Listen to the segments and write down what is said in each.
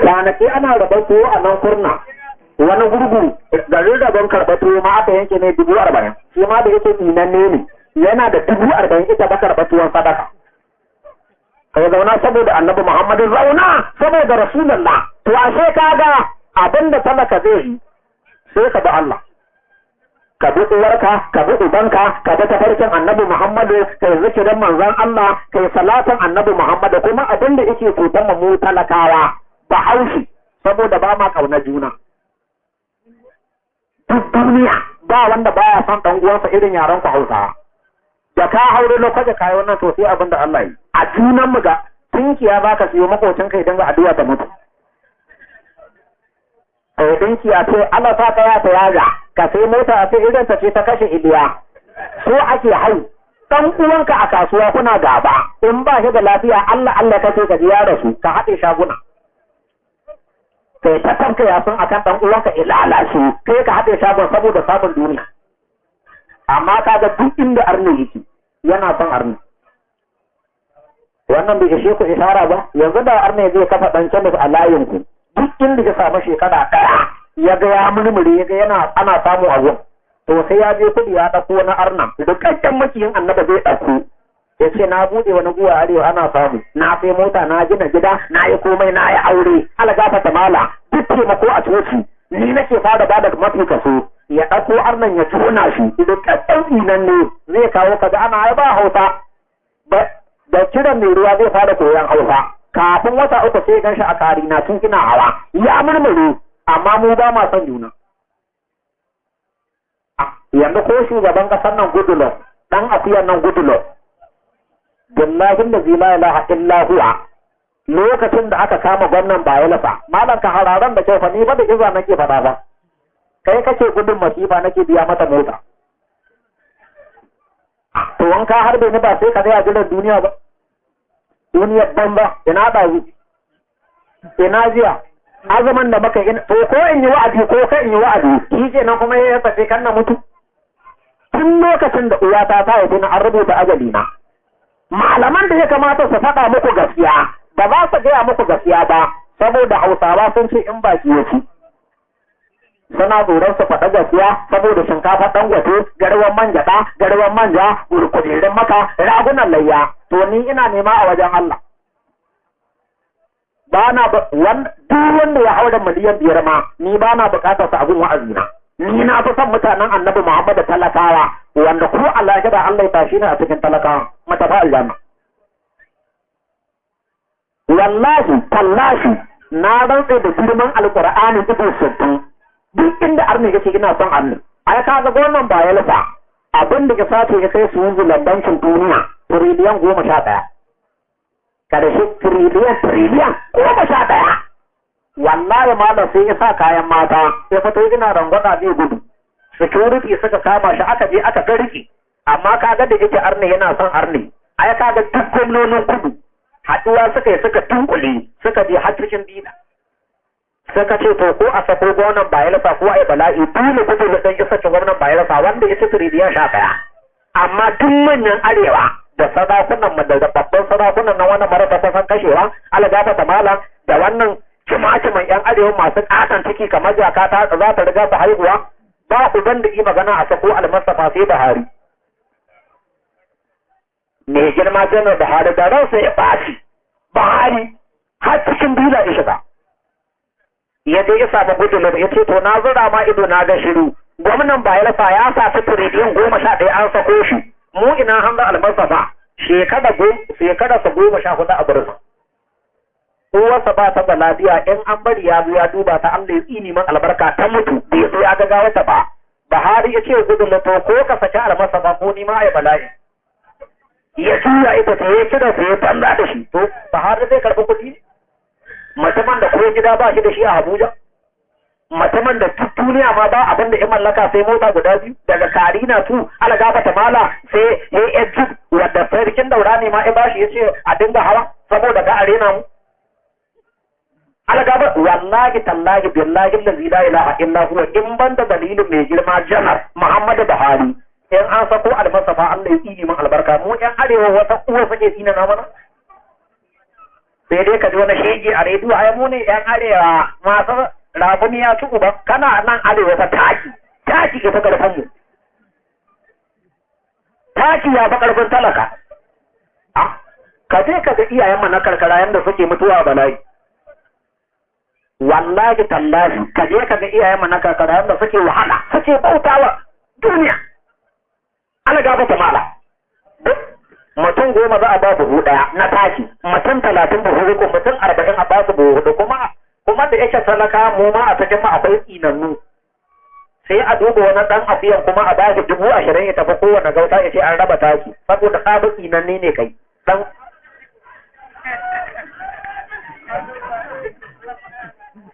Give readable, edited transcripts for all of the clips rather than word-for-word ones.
kwanaki ana raba tuwo a nan kurna wani gurgu garin rabon karɓar tuwo ma aka yanke ne 40,000 shi ma da yake tsinanne ne yana da 40,000 ita ba karɓar tuwon sadaka kai zauna saboda annabi Muhammadu zauna saboda rasulullah to ashe kaga abin da talaka zai yi sai ka bi Allah ka bi uwarka ka bi ubanka ka bi tafarkin annabi Muhammadu kai zikirin manzon Allah kai salatin annabi Muhammadu kuma abin da yake cutar mu talakawa ba haushi saboda ba ma kauna juna duk duniya ba wanda baya son dan uwansa irin yaran ku Hausawa da ka haure lokacin kai wannan to sai abin da Allah yi a junan mu ga tunkiya zaka siyo makocin kai dan ga addu'a ta mutu sai tunkiya ce Allah ta kaya ta yaga ka sai mota a sai irin ta ce ta kashe Iliya so ake hau dan uwanka a kasuwa kuna gaba in ba shi da lafiya Allah kace ka biya da su ka haɗe shaguna kai ta tanka ya san akan dan uwanka ilala shi kai ka haɗe shagon saboda sabon duniya amma kaga duk inda arni yake yana son arni wannan bai ishe ku isara ba yanzu da arni zai kafa dan canza a layin ku duk inda ya samu shekara ɗaya ya ga ya murmure ya ga yana ana samu a gun to sai ya je kudi ya dauko na arna dukkan makiyin annaba zai dauko ya ce na bude wani guwa arewa ana samu na sai mota na gina gida na yi komai na yi aure algafa ta mala duk taimako a coci ni nake fara bada mafi kaso ya dauko arnan ya tona shi dukkan tsinan ne zai kawo kaga ana ba Hausa da kiran mai ruwa zai fara koyan Hausa kafin wata uku sai ganshi a kari na tun kina hawa ya murmure amma mu ba ma son juna yanzu ko shugaban kasar nan Goodluck dan akuyan nan Goodluck billahi allazi la ilaha illa huwa lokacin da aka kama gwamnan Bayelsa malan ka hararan da kyau fa ni ba da iza nake fada ba kai kace gudun masifa nake biya mata mota to wanka harbe ni ba sai ka ga gidan duniya ba duniyar banza ina dazu ina jiya azaman da baka to ko in yi wa'adi ko kai in yi wa'adi shi kenan kuma ya tafi kan na mutu tun lokacin da uwata ta yi na an rubuta ajali na malaman da ya kamata su faɗa muku gaskiya ba za su gaya muku gaskiya ba saboda Hausawa sun ce in baki ya ci suna tsoron su faɗa gaskiya saboda shinkafa dangote garwan manjaɗa garwan manja kujerin maka ragunan layya to ni ina nema a wajen Allah ba na duk wanda ya haura miliyan 5 ma ni ba na bukatar sa abin wa'azi na ni na fi son mutanen annabi Muhammad talakawa wanda ko Allah ya da Allah ya tashi ne a cikin talakawa matafa aljanna wallahi tallahi na rantsa da girman alqur'ani ido 60 duk inda arni yake ina son arni ai ka ga wannan ba ya lafa abin da ya sace ya kai su bankin duniya tiriliyan 11 karshe tiriliyan 11 wallahi malam sai ya sa kayan mata sai fito ina rangwada zai gudu security suka kama shi aka je aka garki amma kaga da yake arne yana son arne ai kaga duk gwamnonin kudu haduwa suka yi suka tunkule suka je har cikin dina suka ce to ko a sako gwamnan Bayelsa ko ai bala'i dole kudu da dan isa gwamnan Bayelsa wanda ya ci tiriliyan 11 amma duk manyan arewa da sadakunan da babban sadakunan na wannan marasa ta san kashewa algafa ta malam da wannan cimaciman yan arewa masu katon ciki kamar jaka ta za ta riga ta haihuwa ba ku ban da yi magana a sako almasafa sai Buhari me girma janar Buhari da ransa ya bashi Buhari har cikin bila ya shiga ya dai ya samu Goodluck ya ce to na zura ma ido na ga shiru gwamnan Bayelsa ya sa ta tiriliyan 11 an sako shi mu ina hanga almasafa shekara 14 a birnin uwarsa ba ta da lafiya in an bari ya zo ya duba ta Allah ya tsini man albarka ta mutu bai so ya ga wata ba Buhari ya ce Goodluck to ko ka saki almasa ba ko ni ma ai bala'i ya tura ita ta yi kira sai ya banza da shi to Buhari zai karɓi kuɗi mutumin da ko gida ba shi da shi a Abuja mutumin da duk duniya ma ba abin da ya mallaka sai mota guda biyu daga Karina tu algafa ta mala sai ya yi wadda sarkin daura ne ma ya bashi ya ce a dinga hawa saboda ga arena mu algaba wallahi tallahi billahi allazi la ilaha illa huwa in banda dalilin mai girma janar Muhammadu Buhari in an sako almasafa Allah ya tsini man albarka mu yan arewa wata uwa sake tsina na mana sai dai ka ji wani shege a rediyo ai mu ne yan arewa masu rabuni ya ci uba kana nan arewa ta taki ke ta karfin mu taki ya fa karfin talaka ka je ka ga iyayen mu na karkara yanda suke mutuwa bala'i wallahi tallahi ka je ka ga iyayen mu na karkara yanda suke wahala suke bautawa duniya ana gaba ta mala mutum 10 za a ba buhu daya na taki mutum 30 buhu uku mutum 40 a ba su buhu hudu kuma da yake talaka mu ma a cikin mu akwai tsinannu sai a duba wani dan afiyan kuma a ba shi 20,000 ya tafi kowane gauta ya ce an raba taki saboda sabon tsinanne ne kai dan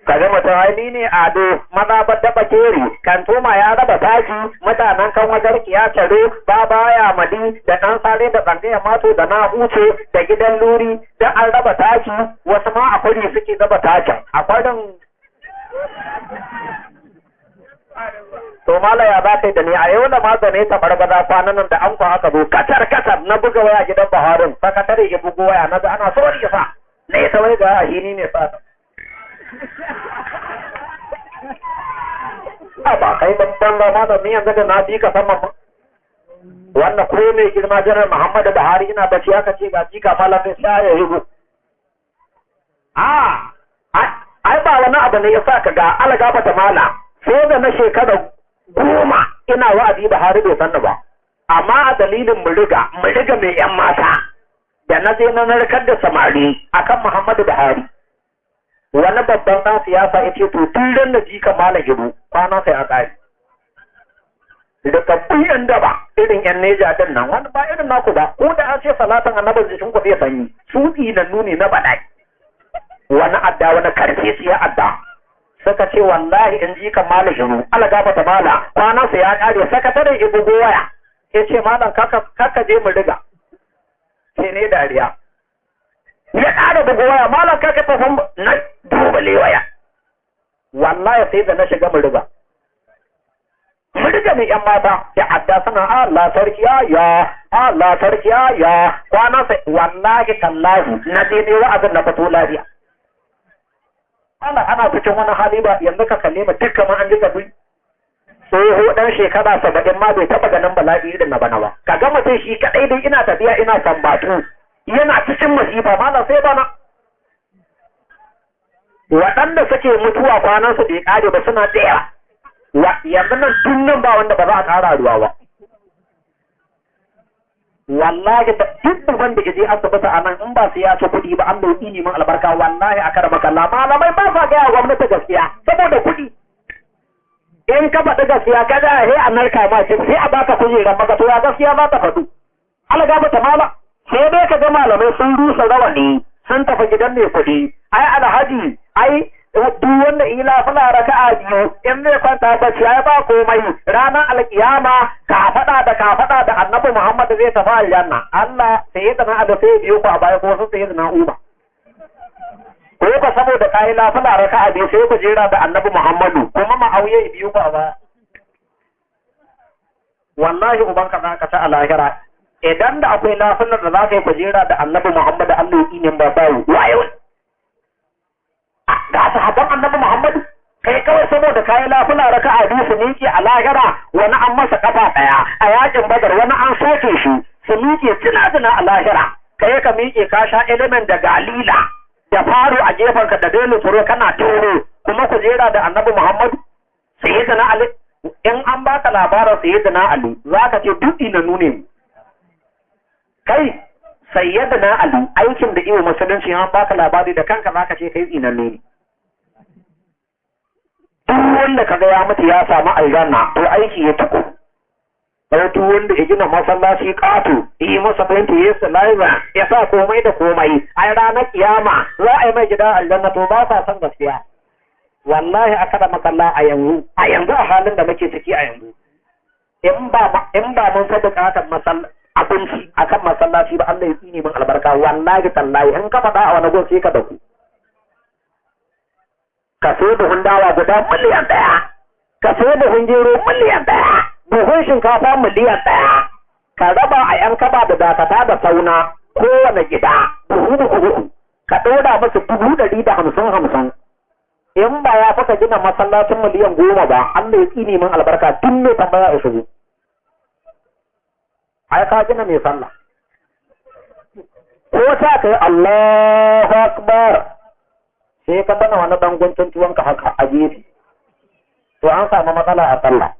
kaga mutum aini ne ado maza ba daba keri kan toma ya raba taki mutanen kan wajar ya tare ba baya madi da dan sare da tsangaya mato da na huce da gidan luri da an raba taki wasu ma akwai suke raba takin akwai dan to mala ya za kai da ni a yau da magane ta barbada kwanan nan da an kwa aka zo katar na buga waya gidan Baharin sakatare ya bugo waya na ga ana sori fa ne ta wai ga ahini ne fa ba kai babban ba da ni yanzu da na bi ka sama wannan ko mai girma janar Muhammadu Buhari ina bace aka ce ga jika malamin sai ya higo ai ba wani abu ne ya sa ka ga algaba ta mala sai da na shekara 10 ina wa'azi Buhari bai sanni ba amma a dalilin mu riga mai yan mata da na je na narkar da samari akan Muhammadu Buhari wani babban ɗan siyasa ya ce to tun ran da jika malam hibu kwana sai a ƙari da kabbun yan daba irin yan neja din nan wani ba irin naku ba ko da an ce salatan annabin jikin ku zai sanyi su tsinannu ne na baɗai wani adda wani karfe su ya adda suka ce wallahi in ji kan malam shiru ala gaba ta mala kwanansa ya kare sakataren ibu waya ya ce malam kaka je mu riga sai ne dariya ya ƙara bugu waya malam kaka ta san na dubale waya wallahi sai da na shiga mu riga ne yan mata ya adda sana Allah sarki ya kwanansa wallahi tallahi na daidai wa'azin na fito lafiya Allah ana cikin wani hali ba yanzu ka kalle mu duk kamar an ji gabi tsoho dan shekara 70 ma bai taba ganin bala'i irin na bana ba ka ga mutum shi kadai dai ina tafiya ina sambatu yana cikin masifa malam sai bana waɗanda suke mutuwa kwanan su bai kare ba suna tsaya yanzu nan dunnan ba wanda ba za a ƙara ruwa ba wallahi da duk wanda ke je asibiti a nan in ba su ya ci kuɗi ba an dauki neman albarka wallahi a karama kalla malamai ba sa gaya gwamnati gaskiya saboda kuɗi in ka faɗi gaskiya ka ga he a narka ma ce sai a baka kujerar maka to ya gaskiya za ta faɗu alaga ba ta mala sai dai ka ga malamai sun rusa rawani sun tafi gidan mai kuɗi ai alhaji ai duk wanda ila fula raka'a biyu in zai kwanta bacci ai ba komai ranar alkiyama ka faɗa da annabi Muhammad zai tafi aljanna Allah sai ya tana da sai biyu ko a baya ko sai ya na uba ko ka saboda kai la fula raka'a biyu sai ku jira da annabi Muhammadu kuma ma auye biyu ba ba wallahi uban ka zaka ta alahira idan da akwai lafilar da zaka yi ku jira da annabi Muhammadu Allah yi ne ba sai wayo ga sahabban annabi Muhammad kai kawai saboda kai lafula raka'a biyu su miƙe a lahira wani an masa kafa daya a yakin Badar wani an soke shi su miƙe tuna a lahira kai ka miƙe ka sha element da galila da faru a gefen ka da dole tsoro kana toro kuma ku jera da annabi Muhammad sayyidina Ali in an baka labarin sayyidina Ali zaka ce duk ina nune kai sayyidina Ali aikin da iwo musulunci an baka labari da kanka zaka ce kai tsinanne ne duk wanda kaga ya mutu ya samu aljanna to aiki ya tuko sai duk wanda ya gina masallaci kato yi masa fenti ya salaiza ya sa komai da komai ai ranar kiyama za a yi mai gida aljanna to ba sa san gaskiya wallahi aka da makalla a yanzu a halin da muke ciki a yanzu in ba mun sadaka akan abinci akan masallaci ba Allah ya tsine min albarka wallahi tallahi in ka faɗa a wani gon sai ka dauku ka so buhun dawa guda miliyan 1 ka so buhun gero miliyan 1 buhun shinkafa miliyan 1 ka raba a yan kaba da dakata da sauna kowane gida buhu ka ɗora musu 150,000 in ba ya faka gina masallacin miliyan 10 ba Allah ya tsine min albarka tun ne tambaya ya shigo ai ka gina mai sallah ko ta kai Allahu akbar sai ka bana wani dan guntun tuwon ka haka a gefe to an samu matsala a sallah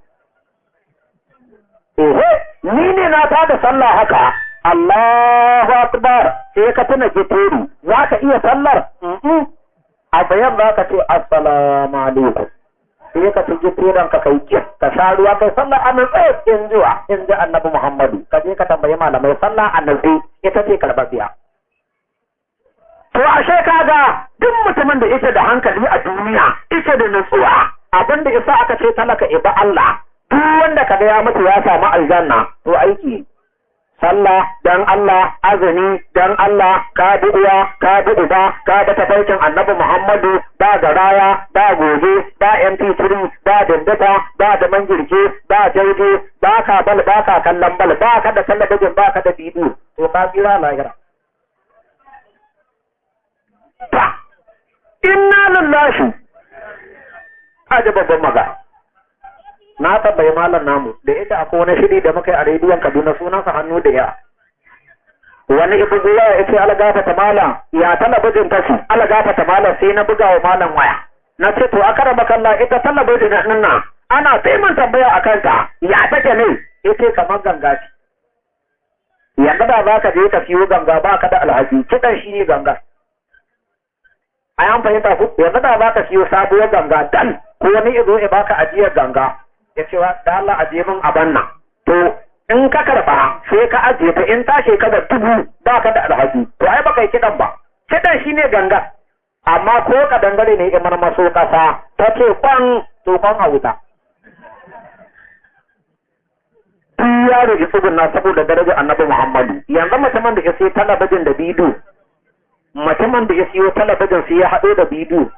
ni ne na ta da sallah haka Allahu akbar sai ka tuna giteri za ka iya sallar a bayan za ka ce assalamu alaikum sai ka ci giteran ka kai kif ka sha ruwa kai sallar a natsaye in ji annabi Muhammadu ka je ka tambayi malamai sallah a natsaye ita ce karɓaɓɓiya. To ashe kaga duk mutumin da yake da hankali a duniya yake da nutsuwa abin da isa aka ce talaka iba Allah duk wanda kaga ya mutu ya samu aljanna to aiki sallah dan Allah azumi dan Allah ka bi uwa ka bi uba ka da tafarkin annabi Muhammadu ba garaya ba gobe ba MP3 ba dindata ba da manjirke ba jauje ba ka bal ba ka kallon bal ba ka da talabijin ba ka da bidiyo to ka tsira lahira. Inna lillahi aje babban magana na tabbai malam namu da ita akwai wani shiri da muka yi a rediyon Kaduna sunansa hannu da ya wani ibu zuwa ya ce alagafa ta malam ya talabijin ta su alagafa ta malam sai na buga wa malam waya na ce to aka raba kalla ita talabijin nan nan ana taimun tambaya a kanta ya take ne ita kamar ganga ce yanzu da za ka je ka siyo ganga ba ka da alhaji kiɗan shi ne ganga a yan fahimta ku yanzu da za ka siyo sabuwar ganga dan ko wani izo ya baka ajiyar ganga ya ce da Allah ajiye min aban nan to in ka karba sai ka ajiye ta in ta shekara 1000 ba ka da alhaji to ai baka yi kidan ba kidan shine ganga amma ko ka dangare ne imar maso kasa ta ce kwan to kwan a wuta yaro ya tsugunna saboda darajar annabi Muhammadu yanzu mutumin da ya sai talabijin da bidiyo mutumin da ya siyo talabijin sai ya haɗo da bidiyo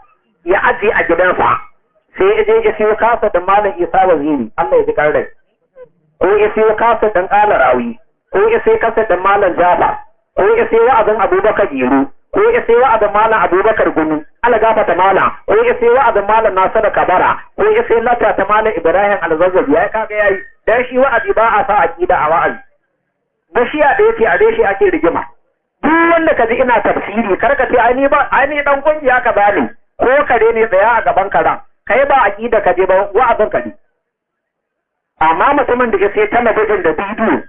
ya ajiye a gidansa sai ya je ya siyo kasa da malam Isa Waziri Allah ya ji karrai ko ya siyo kasa dan Ƙala Rawi ko ya siyo kasa da malam Jafar ko ya siyo wa'azin Abubakar Giro ko ya siyo wa'azin malam Abubakar Gunu Allah gafata malam ko ya siyo wa'azin malam Nasiru Kabara ko ya siyo lata ta malam Ibrahim Alzazzabi ya kaga yayi dan shi wa'azi ba a sa aqida a wa'azi bashiya da yake a reshi ake rigima duk wanda kaji ina tafsiri karka ce ai ni dan kungiya ka bani ko kare ne tsaya a gaban karan kai ba aqida ka je ba wa'azin ka ne amma mutumin da ya sai talabijin da bidiyo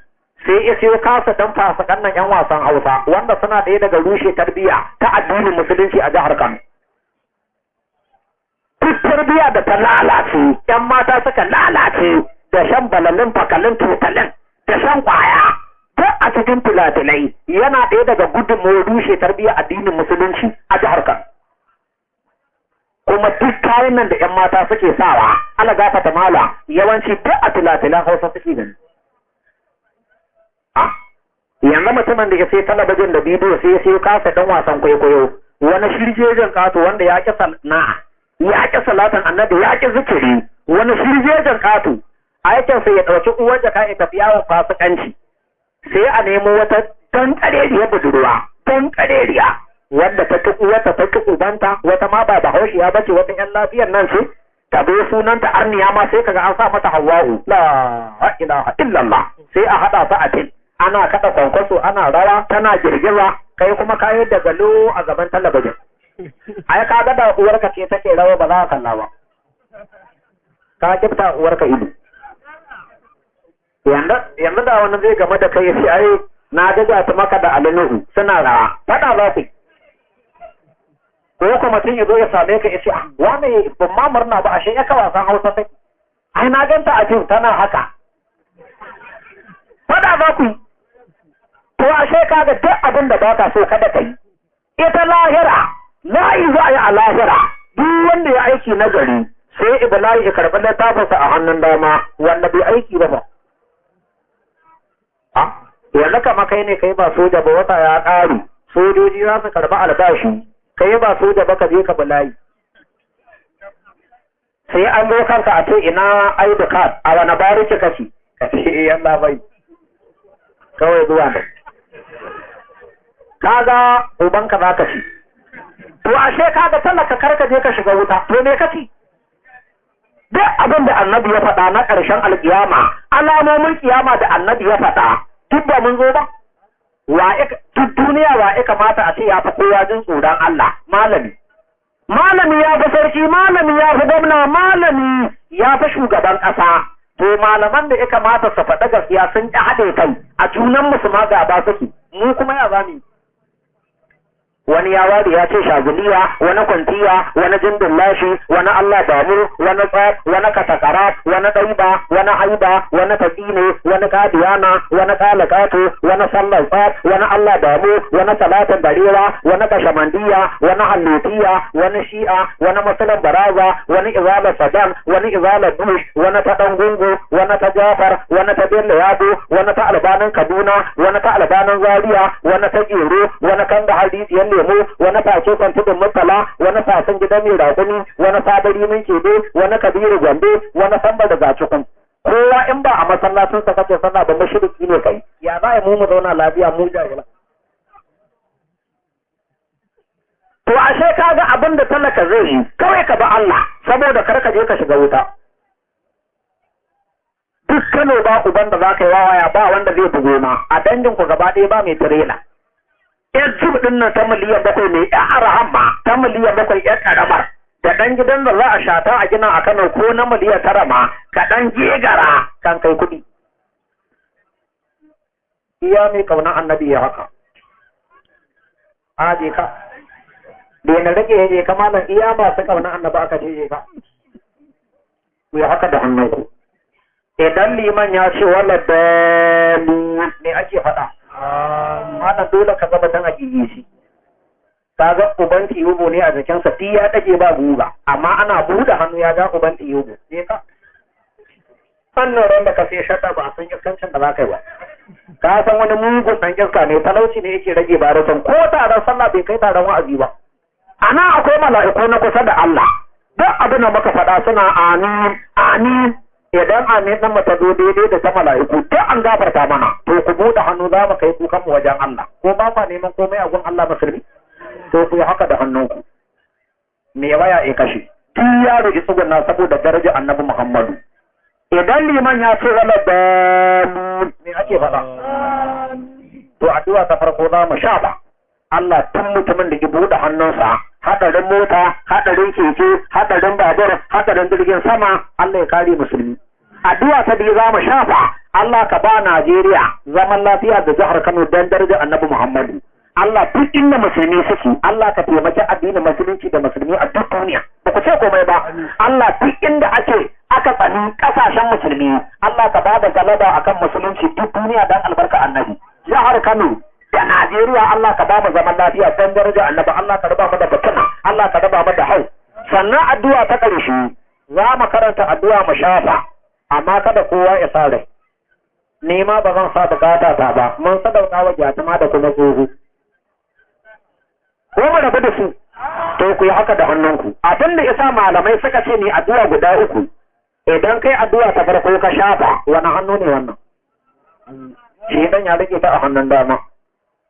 sai ya sai kasa dan fasakan nan yan wasan Hausa wanda suna ɗaya daga rushe tarbiyya ta addinin musulunci a jihar Kano duk tarbiyya da ta lalace yan mata suka lalace da shan balalin fakalin tutalin da shan kwaya duk a cikin filatilai yana ɗaya daga gudunmawar rushe tarbiyya addinin musulunci a jihar Kano kuma duk kayan nan da 'yan mata suke sawa ala gafata mala yawanci duk a filatilan Hausa suke gani yanzu mutumin da ya sai talabijin da bidiyo sai ya sai kasa dan wasan kwaikwayo wani shirjejin kato wanda ya ƙi sana'a ya ƙi salatan annabi ya ƙi zikiri wani shirjejin kato aikin sai ya ɗauki uwar jaka ya tafi yawon fasikanci sai a nemo wata dan ƙareriya budurwa dan ƙareriya wanda ta tuku wata ta tuku banta wata ma ba bahaushiya bace wata ƴan lafiyar nan ce ta bai sunanta arniya ma sai kaga an sa mata Hawwa'u la ilaha illallah sai a hada su a tin ana kada kwankwaso ana rawa tana girgiza kai kuma kayi da galo a gaban talabijin ai ka ga da uwarka ce take rawa ba za ka kalla ba ka kifta uwarka ido yanzu da wani zai game da kai sai ai na daga ta maka da alinuhu suna rawa fada za ku ko kuma mutum ya zo ya same ka ya ce wani ban ma murna ba ashe ya kawa san Hausa sai ai na ganta a jin tana haka fada za ku to ashe kaga duk abin da baka so kada kai ita lahira layi za a yi a lahira duk wanda ya aiki na gari sai ibla'i ya karɓi littafinsa a hannun dama wanda bai aiki ba yanzu kama kai ne kai ba soja ba wata ya ƙaru sojoji za su karɓi albashi kai ba soja ba ka je ka bulayi sai an zo kanka a ce ina ID card a wani bariki kashi ka ce yalla bai kawai zuwa da kaga ubanka za ka ci to ashe kaga talaka karka je ka shiga wuta to me kaci duk abin da annabi ya faɗa na ƙarshen alƙiyama alamomin kiyama da annabi ya faɗa duk ba mun zo ba duk duniya wa ya kamata a ce ya fi kowa jin tsoron Allah malami ya fi sarki malami ya fi gwamna malami ya fi shugaban ƙasa to malaman da ya kamata su faɗa gaskiya sun ƙi haɗe kai a junan musu ma gaba suke mu kuma ya zami wani ya ware ya ce shagiliya wani kwantiya wani jindin lashi wani Allah damu wani tsat wani katakara wani ɗaiba wani haiba wani taƙine wani kadiyana wani kalakato wani sallar tsat wani Allah damu wani salatin barewa wani kashamandiya wani hallutiya wani shi'a wani musulun baraza wani izalar saddam wani izalar bush wani ta ɗan gungu wani ta jafar wani ta bello yabo wani ta albanin kaduna wani ta albanin zaria wani ta gero wani kan da hadisi lemu wani face kwantudin murtala wani fasin gidan mai rakuni wani sabari min kebe wani kabiru gombe wani samba da zacikun kowa in ba a masallacin sa kace sallah ba mushriki ne kai ya za mu zauna lafiya mu jahila to ashe kaga abin da talaka zai yi kawai ka ba Allah saboda kar ka je ka shiga wuta duk Kano ba uban da za ka yi wawaya ba wanda zai bugo ma a dangin ku gaba ɗaya ba mai tirela yan jib din nan ta miliyan 7 ne ya arhamma ta miliyan 7 ya karamar da dan gidan da za a shata a gina a Kano ko na miliyan 9 ma ka dan gegara kan kai kudi iya mai kauna annabi ya haka a je ka da na rage je ka malam iya ba su kauna annabi aka je ka ku ya haka da hannunku idan liman ya ce wala dalu ne ake faɗa mana dole ka zama dan ajiye shi kaga uban tiyubo ne a jikinsa ti ya dake ba guga amma ana buɗe hannu ya ga uban tiyubo sai ka sannan ran da ka sai shadda ba san iskancin da zaka yi ba ka san wani mugun dan iska ne talauci ne yake rage baratan ko taron sallah bai kai taron wa'azi ba ana akwai mala'iku na kusa da Allah duk abin da muka faɗa suna amin amin idan amin ɗan mata zo daidai da ta mala'iku to an gafarta mana to ku buɗe hannu za mu kai kukan mu wajen Allah ko ba ka neman komai a gun Allah musulmi to ku yi haka da hannunku me waya ya kashe tun ya rage tsugunna saboda darajar annabi Muhammadu idan liman ya ce wala da me ake faɗa to addu'a ta farko za mu sha ba Allah tun mutumin da ke buɗe hannunsa hadarin mota hadarin keke hadarin babur hadarin jirgin sama Allah ya kare musulmi addu'a ta biyu za mu shafa Allah ka ba Najeriya zaman lafiya da jihar Kano dan darajar Annabi Muhammadu Allah duk inda musulmi suke Allah ka taimaki addinin musulunci da musulmi a duk duniya ba ku ce komai ba Allah duk inda aka tsani kasashen musulmi Allah ka ba da galaba akan musulunci duk duniya dan albarka Annabi jihar Kano da Najeriya Allah ka ba mu zaman lafiya dan daraja Annabi Allah ka raba mu da fitina Allah ka raba mu da hau sannan addu'a ta ƙarshe za mu karanta addu'a mu shafa amma kada kowa ya sa rai ni ma ba zan sa bukata ta ba mun sadauka wa jatuma da kuma tsoho ko mu rabu da su to ku yi haka da hannunku abin da yasa malamai suka ce ni addu'a guda uku idan kai addu'a ta farko ka shafa wani hannu ne wannan shi dan ya rike ta a hannun dama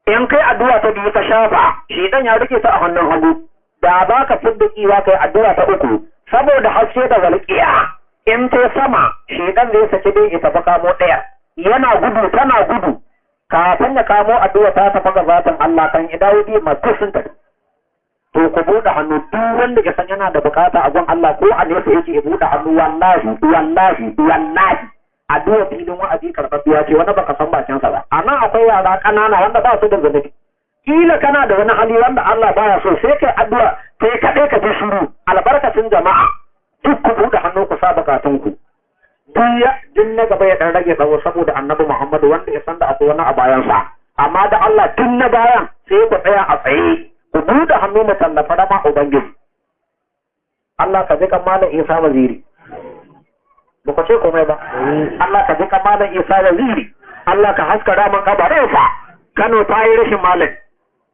in kai addu'a ta biyu ka shafa shi dan ya rike ta a hannun hagu da za ka fidda kiwa kai addu'a ta uku saboda haske da walƙiya in ta sama shi dan zai saki dai ita ba kamo ɗaya yana gudu tana gudu kafin ya kamo addu'a ta tafi ga zatin Allah kan idawo bi masu sun tafi to ku buɗe hannu duk wanda ya san yana da bukata a gun Allah ko a nesa yake ya buɗe hannu wallahi addu'a filin wa'azi karɓaɓɓiya ce wanda baka san bakinsa ba amma akwai yara ƙanana wanda ba su da zunubi kila kana da wani hali wanda Allah baya so sai kai addu'a kai kaɗai ka ji shiru albarkacin jama'a duk ku buɗe hannu ku sa bukatunku duk na gaba ya ɗan rage tsawo saboda annabi Muhammadu wanda ya san da akwai wani a bayansa amma da Allah tun na bayan sai ku tsaya a tsaye ku buɗe hannu mu tallafa rama ubangiji Allah ka ji kan malam Isa waziri ba ku ce komai ba Allah ka ji kan malam Isa waziri Allah ka haska raman kabarinsa Kano ta yi rashin malam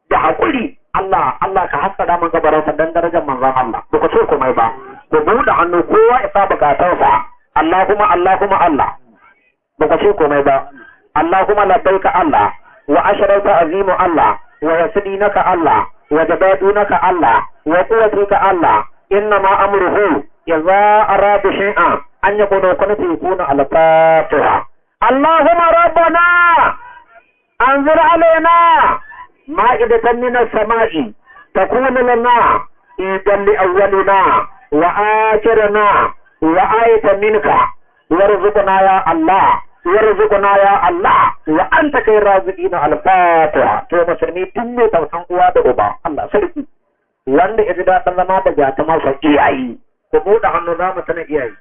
da haƙuri Allah ka haska raman kabarinsa dan darajar manzon Allah ba ku ce komai ba ku buɗe hannu kowa ya sa bukatarsa Allahumma Allah ba ku ce komai ba Allahumma labbaika Allah wa asharauta azimu Allah wa yasidinaka Allah وجبادونك الله وقوتك الله إنما أمره إذا أراد شيئا أن يكون يكون على الفاتحة. اللهم ربنا أنزل علينا مائدة من السماء تكون لنا عيدا لأولنا وآخرنا وآية منك وارزقنا يا الله وارزقنا يا الله وأنت خير الرازقين. الفاتحة. تو مسلمي تنو توسان uwa da uba Allah sarki wanda ya ji daɗin zama da jata masa iyayi ku buɗe hannu za mu sanin iyayi.